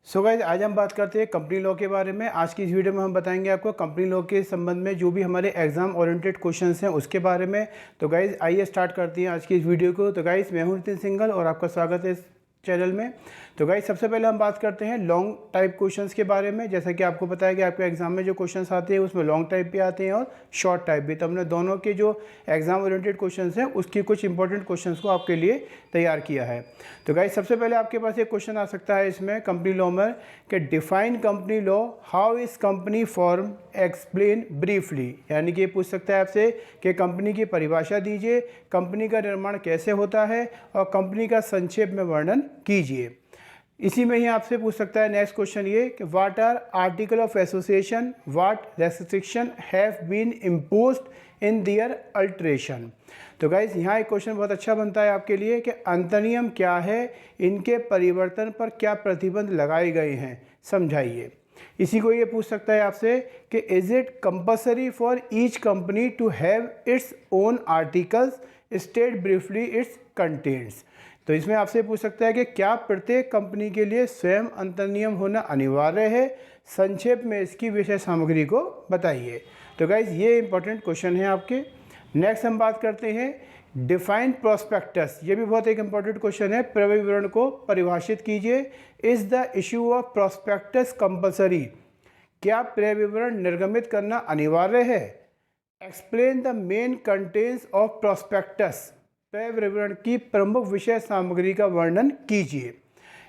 So guys आज हम बात करते हैं कंपनी लॉ के बारे में। आज की इस वीडियो में हम बताएंगे आपको कंपनी लॉ के संबंध में जो भी हमारे एग्जाम ओरिएंटेड क्वेश्चंस हैं उसके बारे में। तो गाइज आइए स्टार्ट करते हैं आज की इस वीडियो को। तो गाइज मैं हूं नितिन सिंघल और आपका स्वागत है इस चैनल में। तो गाइज सबसे पहले हम बात करते हैं लॉन्ग टाइप क्वेश्चंस के बारे में। जैसा कि आपको पता है कि आपके एग्जाम में जो क्वेश्चंस आते हैं उसमें लॉन्ग टाइप भी आते हैं और शॉर्ट टाइप भी। तो हमने दोनों के जो एग्जाम ओरिएंटेड क्वेश्चंस हैं उसकी कुछ इंपॉर्टेंट क्वेश्चंस को आपके लिए तैयार किया है। तो गाइज सबसे पहले आपके पास एक क्वेश्चन आ सकता है इसमें कंपनी लॉ में कि define company law, how is company form, explain briefly. यानी कि पूछ सकता है आपसे कि कंपनी की परिभाषा दीजिए, कंपनी का निर्माण कैसे होता है और कंपनी का संक्षेप में वर्णन कीजिए। इसी में ही आपसे पूछ सकता है नेक्स्ट क्वेश्चन ये कि what are article of association, what restriction have been imposed in their alteration. तो गाइज यहाँ एक क्वेश्चन बहुत अच्छा बनता है आपके लिए कि अंतर्नियम क्या है, इनके परिवर्तन पर क्या प्रतिबंध लगाए गए हैं, समझाइए। इसी को ये पूछ सकता है आपसे कि is it compulsory for each company to have its own articles, state briefly its contents. तो इसमें आपसे पूछ सकता है कि क्या प्रत्येक कंपनी के लिए स्वयं अंतर्नियम होना अनिवार्य है, संक्षेप में इसकी विषय सामग्री को बताइए। तो गाइज ये इंपॉर्टेंट क्वेश्चन है आपके। नेक्स्ट हम बात करते हैं डिफाइन प्रोस्पेक्टस। ये भी बहुत एक इंपॉर्टेंट क्वेश्चन है। क्रय विवरण को परिभाषित कीजिए। Is the issue of prospectus compulsory. क्या क्रय विवरण निर्गमित करना अनिवार्य है। Explain the main contents of prospectus. क्रय विवरण की प्रमुख विषय सामग्री का वर्णन कीजिए।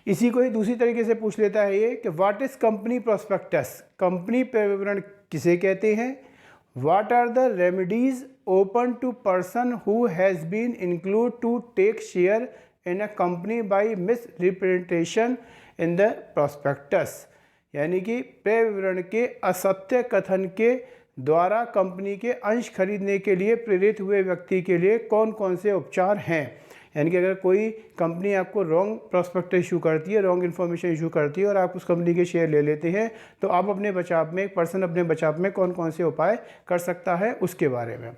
इसी को ही दूसरी तरीके से पूछ लेता है ये कि what is company prospectus. Company क्रय विवरण किसे कहते हैं। What are the remedies open to person who has been include to take share in a company by misrepresentation in the prospectus. यानी कि क्रय विवरण के असत्य कथन के द्वारा कंपनी के अंश खरीदने के लिए प्रेरित हुए व्यक्ति के लिए कौन कौन से उपचार हैं। यानी कि अगर कोई कंपनी आपको रॉन्ग प्रोस्पेक्ट इशू करती है, रॉन्ग इन्फॉर्मेशन इशू करती है और आप उस कंपनी के शेयर ले लेते हैं, तो आप अपने बचाव में, एक पर्सन अपने बचाव में कौन कौन से उपाय कर सकता है उसके बारे में।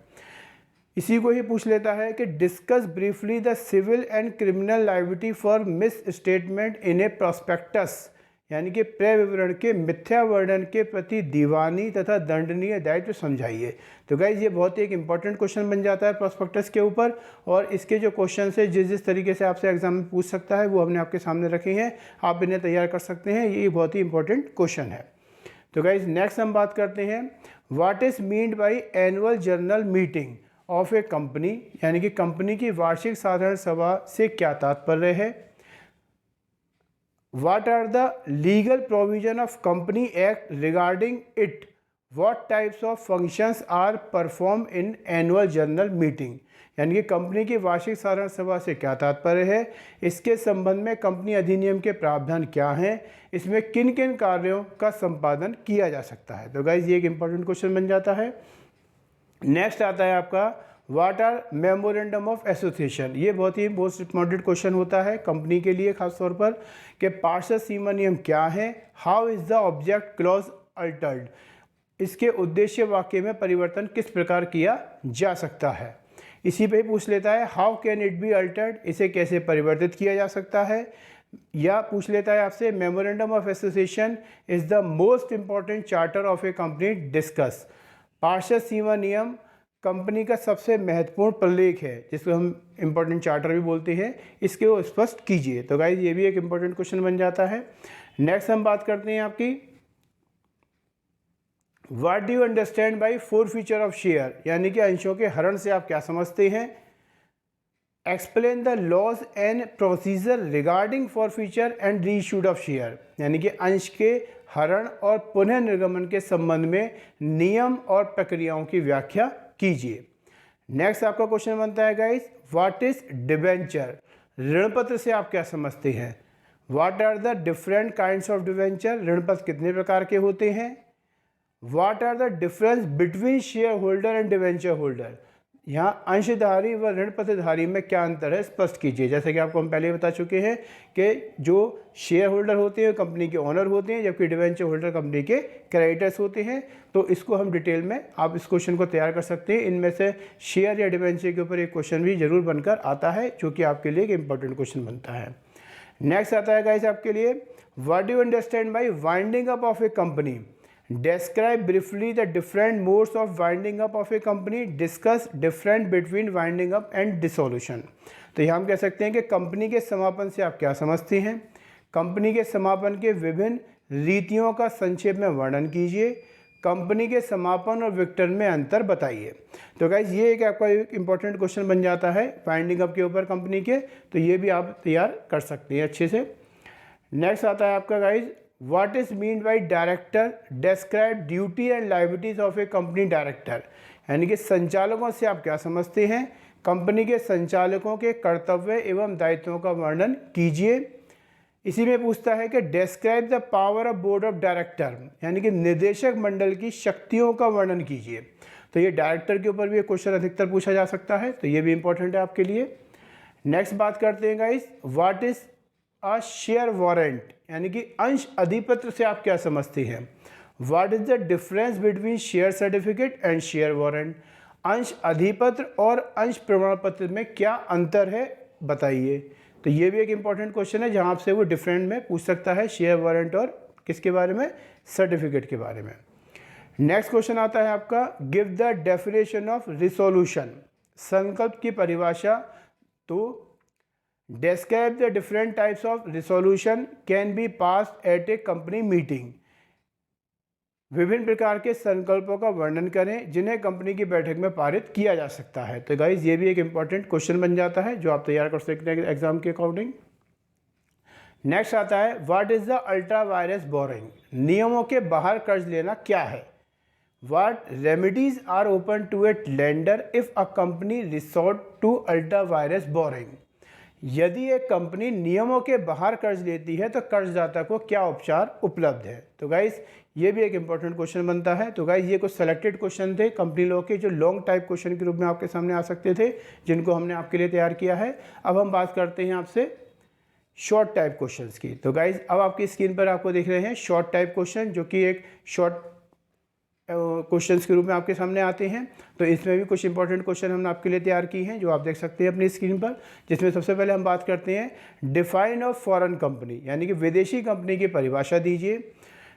इसी को ही पूछ लेता है कि discuss briefly the civil and criminal liability for misstatement in a prospectus. यानी कि क्रय विवरण के मिथ्या वर्णन के प्रति दीवानी तथा दंडनीय दायित्व समझाइए। तो गाइज ये बहुत ही एक इंपॉर्टेंट क्वेश्चन बन जाता है प्रोस्पेक्टस के ऊपर, और इसके जो क्वेश्चन है जिस तरीके से आपसे एग्जाम में पूछ सकता है वो हमने आपके सामने रखे हैं, आप इन्हें तैयार कर सकते हैं। ये बहुत ही इंपॉर्टेंट क्वेश्चन है। तो गाइज नेक्स्ट हम बात करते हैं what is meant by annual journal meeting of A company. यानी कि कंपनी की वार्षिक साधारण सभा से क्या तात्पर्य है। What are the legal provision of Company Act regarding it? What types of functions are performed in annual general meeting? यानी कि कंपनी की वार्षिक साधारण सभा से क्या तात्पर्य है, इसके संबंध में कंपनी अधिनियम के प्रावधान क्या हैं, इसमें किन किन कार्यों का संपादन किया जा सकता है। तो गाइज ये एक इंपॉर्टेंट क्वेश्चन बन जाता है। नेक्स्ट आता है आपका what are memorandum of association. ये बहुत ही मोस्ट इम्पॉर्टेंट क्वेश्चन होता है कंपनी के लिए खास तौर पर कि पार्षद सीमा नियम क्या है। How is the object clause Altered. इसके उद्देश्य वाक्य में परिवर्तन किस प्रकार किया जा सकता है। इसी पे ही पूछ लेता है how can it be altered. इसे कैसे परिवर्तित किया जा सकता है। या पूछ लेता है आपसे memorandum of association is the most important charter of A company discuss. पार्षद सीमा नियम कंपनी का सबसे महत्वपूर्ण प्रलेख है जिसको हम इंपॉर्टेंट चार्टर भी बोलते हैं, इसके वो स्पष्ट कीजिए। तो गाइज ये भी एक इंपॉर्टेंट क्वेश्चन बन जाता है। नेक्स्ट हम बात करते हैं आपकी what do you understand bye forfeiture of share. यानी कि अंशों के हरण से आप क्या समझते हैं। Explain the laws and procedure regarding forfeiture and reissued of share. यानी कि अंश के हरण और पुनः निर्गमन के संबंध में नियम और प्रक्रियाओं की व्याख्या कीजिए। नेक्स्ट आपका क्वेश्चन बनता है गाइस व्हाट इज डिबेंचर। ऋणपत्र से आप क्या समझते हैं। What are the different kinds of debenture. ऋणपत्र कितने प्रकार के होते हैं। What are the difference between shareholder and debenture holder. यहाँ अंशधारी व ऋणपत्रधारी में क्या अंतर है स्पष्ट कीजिए। जैसे कि आपको हम पहले बता चुके हैं कि जो शेयर होल्डर होते हैं कंपनी के ओनर होते हैं, जबकि डिवेंचर होल्डर कंपनी के क्रेडिटर्स होते हैं। तो इसको हम डिटेल में आप इस क्वेश्चन को तैयार कर सकते हैं। इनमें से शेयर या डिवेंचर के ऊपर एक क्वेश्चन भी जरूर बनकर आता है जो कि आपके लिए एक इंपॉर्टेंट क्वेश्चन बनता है। नेक्स्ट आता है गाइस आपके लिए what do you understand by winding up of A company? Describe briefly the different modes of winding up of a company. Discuss difference between winding up and dissolution. तो यहाँ हम कह सकते हैं कि कंपनी के समापन से आप क्या समझते हैं? कंपनी के समापन के विभिन्न रीतियों का संक्षेप में वर्णन कीजिए। कंपनी के समापन और विघटन में अंतर बताइए। तो गाइज ये एक आपका एक इम्पॉर्टेंट क्वेश्चन बन जाता है वाइंडिंग अप के ऊपर कंपनी के, तो ये भी आप तैयार कर सकते हैं अच्छे से। नेक्स्ट आता है आपका guys, What is mean by director? Describe duty and liabilities of a company director. यानी कि संचालकों से आप क्या समझते हैं? कंपनी के संचालकों के कर्तव्य एवं दायित्वों का वर्णन कीजिए। इसी में पूछता है कि describe the power of board of director, यानी कि निदेशक मंडल की शक्तियों का वर्णन कीजिए। तो ये डायरेक्टर के ऊपर भी एक क्वेश्चन अधिकतर पूछा जा सकता है, तो ये भी इंपॉर्टेंट है आपके लिए। नेक्स्ट बात करते हैं guys, what is a share warrant, यानी कि अंश अधिपत्र से आप क्या समझते हैं? What is the difference between share certificate and share warrant? अंश अधिपत्र और अंश प्रमाण पत्र में क्या अंतर है बताइए। तो ये भी एक इंपॉर्टेंट क्वेश्चन है जहां आपसे वो डिफरेंट में पूछ सकता है, शेयर वारंट और किसके बारे में? सर्टिफिकेट के बारे में। नेक्स्ट क्वेश्चन आता है आपका, give the definition of resolution, संकल्प की परिभाषा। तो Describe the different types of resolution can be passed at a company meeting. विभिन्न प्रकार के संकल्पों का वर्णन करें जिन्हें कंपनी की बैठक में पारित किया जा सकता है। तो गाइज ये भी एक इंपॉर्टेंट क्वेश्चन बन जाता है जो आप तैयार कर सकते हैं एग्जाम के अकॉर्डिंग। नेक्स्ट आता है, what is the ultra vires borrowing, नियमों के बाहर कर्ज लेना क्या है? What remedies are open to a lender if a company resort to ultra vires borrowing? यदि एक कंपनी नियमों के बाहर कर्ज लेती है तो कर्जदाता को क्या उपचार उपलब्ध है? तो गाइस ये भी एक इंपॉर्टेंट क्वेश्चन बनता है। तो गाइस ये कुछ सेलेक्टेड क्वेश्चन थे कंपनी लॉ के जो लॉन्ग टाइप क्वेश्चन के रूप में आपके सामने आ सकते थे, जिनको हमने आपके लिए तैयार किया है। अब हम बात करते हैं आपसे शॉर्ट टाइप क्वेश्चंस की। तो गाइस अब आपकी स्क्रीन पर आपको दिख रहे हैं शॉर्ट टाइप क्वेश्चन, जो कि एक शॉर्ट क्वेश्चंस के रूप में आपके सामने आते हैं। तो इसमें भी कुछ इंपॉर्टेंट क्वेश्चन हमने आपके लिए तैयार की हैं जो आप देख सकते हैं अपनी स्क्रीन पर, जिसमें सबसे पहले हम बात करते हैं डिफाइन ऑफ फॉरेन कंपनी, यानी कि विदेशी कंपनी की परिभाषा दीजिए।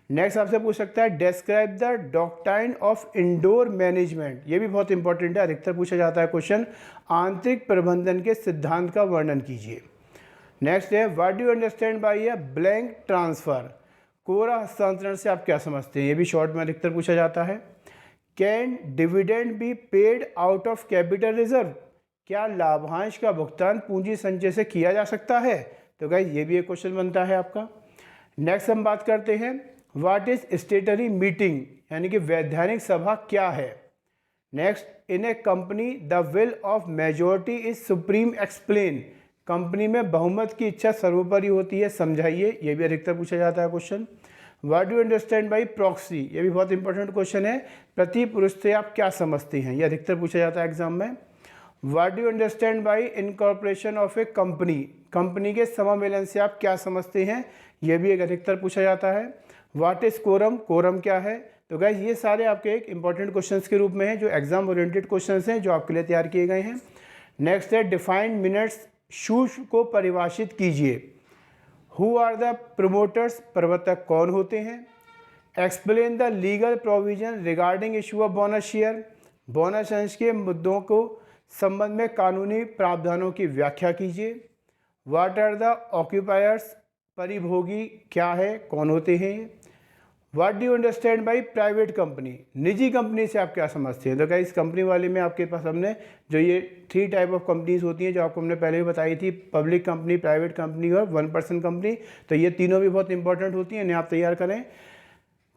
नेक्स्ट आपसे पूछ सकता है describe the doctrine of indoor management, ये भी बहुत इंपॉर्टेंट है, अधिकतर पूछा जाता है क्वेश्चन। आंतरिक प्रबंधन के सिद्धांत का वर्णन कीजिए। नेक्स्ट है what do you understand by a blank transfer, कोरा हस्तांतरण से आप क्या समझते हैं? ये भी शॉर्ट में अधिकतर पूछा जाता है। Can dividend be paid out of capital reserve, क्या लाभांश का भुगतान पूंजी संचय से किया जा सकता है? तो गाइस ये भी एक क्वेश्चन बनता है आपका। नेक्स्ट हम बात करते हैं व्हाट इज स्टेटरी मीटिंग, यानी कि वैधानिक सभा क्या है? Next in A company the will of majority is supreme explain, company में बहुमत की इच्छा सर्वोपरि होती है, समझाइए। ये भी अधिकतर पूछा जाता है question. What do you understand by proxy, ये भी बहुत इंपॉर्टेंट क्वेश्चन है, प्रति पुरुष से आप क्या समझते हैं? ये अधिकतर पूछा जाता है एग्जाम में। What do you understand by incorporation of A company, company के समामेलन से आप क्या समझते हैं? ये भी एक अधिकतर पूछा जाता है। व्हाट इज कोरम, कोरम क्या है? तो गाइस ये सारे आपके एक इंपॉर्टेंट क्वेश्चंस के रूप में हैं जो एग्जाम ओरिएंटेड क्वेश्चंस हैं जो आपके लिए तैयार किए गए हैं। नेक्स्ट है डिफाइंड मिनट्स, शूज को परिभाषित कीजिए। हु आर द प्रमोटर्स, प्रवर्तक कौन होते हैं? Explain the legal provision regarding issue of bonus share, bonus अंश के मुद्दों को संबंध में कानूनी प्रावधानों की व्याख्या कीजिए। व्हाट आर द ऑक्यूपायर्स, परिभोगी क्या है, कौन होते हैं? What do you understand by private company, निजी कंपनी से आप क्या समझते हैं? तो गाइस कंपनी वाले में आपके पास हमने जो ये 3 टाइप ऑफ कंपनीज होती हैं जो आपको हमने पहले भी बताई थी, पब्लिक कंपनी, प्राइवेट कंपनी और 1% कंपनी। तो ये तीनों भी बहुत इंपॉर्टेंट होती हैं, इन्हें आप तैयार करें।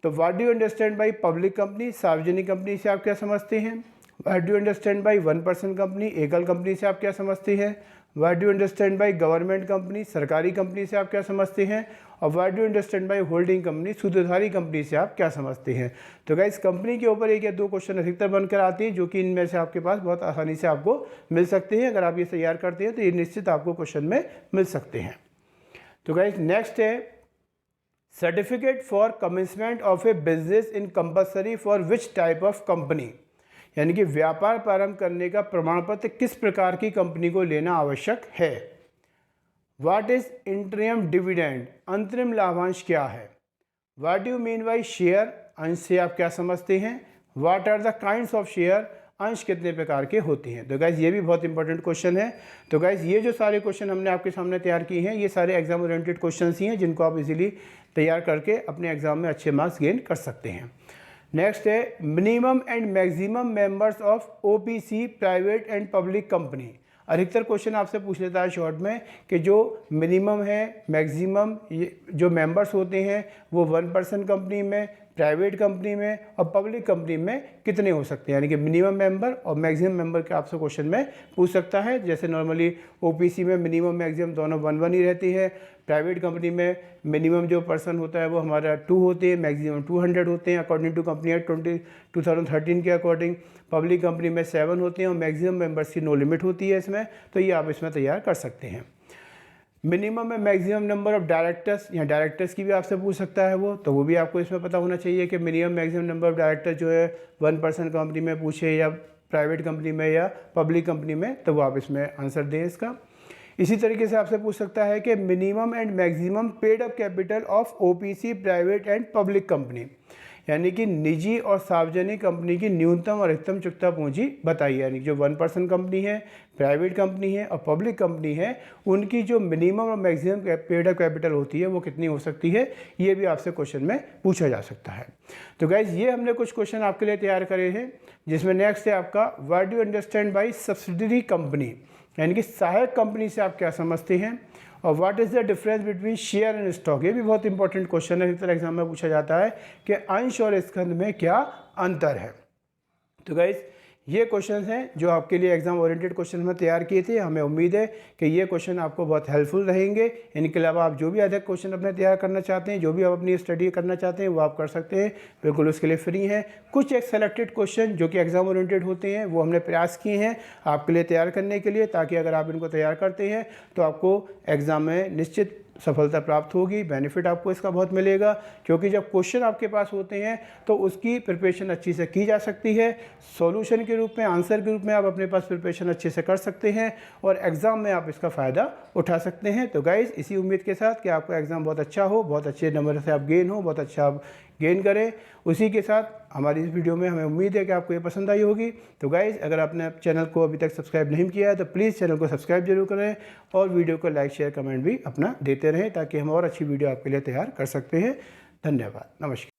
तो what do you understand by public company, सार्वजनिक कंपनी से आप क्या समझते हैं? What do you understand by 1% company, एकल कंपनी से आप क्या समझते हैं? What do you understand by government company, सरकारी कंपनी से आप क्या समझते हैं? और what do you understand by holding company, सूत्रधारी कंपनी से आप क्या समझते हैं? तो गाइस कंपनी के ऊपर 1 या 2 क्वेश्चन अधिकतर बनकर आते हैं जो कि इनमें से आपके पास बहुत आसानी से आपको मिल सकते हैं। अगर आप ये तैयार करते हैं तो ये निश्चित आपको क्वेश्चन में मिल सकते हैं। तो गाइस नेक्स्ट है certificate for commencement of A business in compulsory for which type of company, यानी कि व्यापार प्रारंभ करने का प्रमाण पत्र किस प्रकार की कंपनी को लेना आवश्यक है? व्हाट इज़ इंटरिम डिविडेंड, अंतरिम लाभांश क्या है। What do mean by share, अंश से आप क्या समझते हैं। What are the kinds of share, अंश कितने प्रकार के होते हैं। तो गाइज ये भी बहुत इंपॉर्टेंट क्वेश्चन है। तो गाइज ये जो सारे क्वेश्चन हमने आपके सामने तैयार किए हैं, ये सारे एग्जाम ओरिएंटेड क्वेश्चन ही हैं जिनको आप इजीली तैयार करके अपने एग्जाम में अच्छे मार्क्स गेन कर सकते हैं। नेक्स्ट है minimum and maximum members of OPC private and public company. अधिकतर क्वेश्चन आपसे पूछ लेता है शॉर्ट में कि जो मिनिमम है, मैक्सिमम जो मेंबर्स होते हैं वो 1% कंपनी में, प्राइवेट कंपनी में और पब्लिक कंपनी में कितने हो सकते हैं, यानी कि मिनिमम मेंबर और मैक्सिमम मेंबर के आपसे क्वेश्चन में पूछ सकता है। जैसे नॉर्मली ओपीसी में मिनिमम मैक्सिमम दोनों 1 ही रहती है। प्राइवेट कंपनी में मिनिमम जो पर्सन होता है वो हमारा 2 होते हैं, मैक्सिमम 200 होते हैं अकॉर्डिंग टू कंपनी एक्ट 2013 के अकॉर्डिंग। पब्लिक कंपनी में 7 होते हैं और मैक्सिमम मेंबर्स की नो लिमिट होती है इसमें, तो ये आप इसमें तैयार कर सकते हैं। मिनिमम में मैक्सिमम नंबर ऑफ डायरेक्टर्स, या डायरेक्टर्स की भी आपसे पूछ सकता है वो भी आपको इसमें पता होना चाहिए कि minimum maximum number of director जो है 1% कंपनी में पूछे या प्राइवेट कंपनी में या पब्लिक कंपनी में, तो वो आप इसमें आंसर दें इसका। इसी तरीके से आपसे पूछ सकता है कि minimum and maximum paid up capital of OPC private and public company, यानी कि निजी और सार्वजनिक कंपनी की न्यूनतम और अधिकतम चुकता पूंजी बताइए। यानी जो 1% कंपनी है, प्राइवेट कंपनी है और पब्लिक कंपनी है, उनकी जो मिनिमम और मैक्सिमम पेड अप कैपिटल होती है वो कितनी हो सकती है, ये भी आपसे क्वेश्चन में पूछा जा सकता है। तो गाइज ये हमने कुछ क्वेश्चन आपके लिए तैयार करे हैं, जिसमें नेक्स्ट है आपका what do you understand by subsidiary company, यानी कि सहायक कंपनी से आप क्या समझते हैं। और what is the difference between share and stock, ये भी बहुत इंपॉर्टेंट क्वेश्चन है, इस तरह एग्जाम में पूछा जाता है कि अंश और स्कंद में क्या अंतर है। तो गाइज ये क्वेश्चन हैं जो आपके लिए एग्जाम ओरिएंटेड क्वेश्चन में तैयार किए थे। हमें उम्मीद है कि ये क्वेश्चन आपको बहुत हेल्पफुल रहेंगे। इनके अलावा आप जो भी अधिक क्वेश्चन अपने तैयार करना चाहते हैं, जो भी आप अपनी स्टडी करना चाहते हैं, वो आप कर सकते हैं, बिल्कुल उसके लिए फ्री हैं। कुछ एक सेलेक्टेड क्वेश्चन जो कि एग्जाम ओरिएंटेड होते हैं वो हमने प्रयास किए हैं आपके लिए तैयार करने के लिए, ताकि अगर आप इनको तैयार करते हैं तो आपको एग्ज़ाम में निश्चित सफलता प्राप्त होगी, बेनिफिट आपको इसका बहुत मिलेगा। क्योंकि जब क्वेश्चन आपके पास होते हैं तो उसकी प्रिपरेशन अच्छी से की जा सकती है, सॉल्यूशन के रूप में, आंसर के रूप में आप अपने पास प्रिपरेशन अच्छे से कर सकते हैं और एग्ज़ाम में आप इसका फ़ायदा उठा सकते हैं। तो गाइज़ इसी उम्मीद के साथ कि आपका एग्ज़ाम बहुत अच्छा हो, बहुत अच्छे नंबर से आप गेन हो, बहुत अच्छा आप गेन करें, उसी के साथ हमारी इस वीडियो में हमें उम्मीद है कि आपको ये पसंद आई होगी। तो गाइज़ अगर आपने चैनल को अभी तक सब्सक्राइब नहीं किया है तो प्लीज़ चैनल को सब्सक्राइब जरूर करें और वीडियो को लाइक शेयर कमेंट भी अपना देते रहें, ताकि हम और अच्छी वीडियो आपके लिए तैयार कर सकते हैं। धन्यवाद, नमस्कार।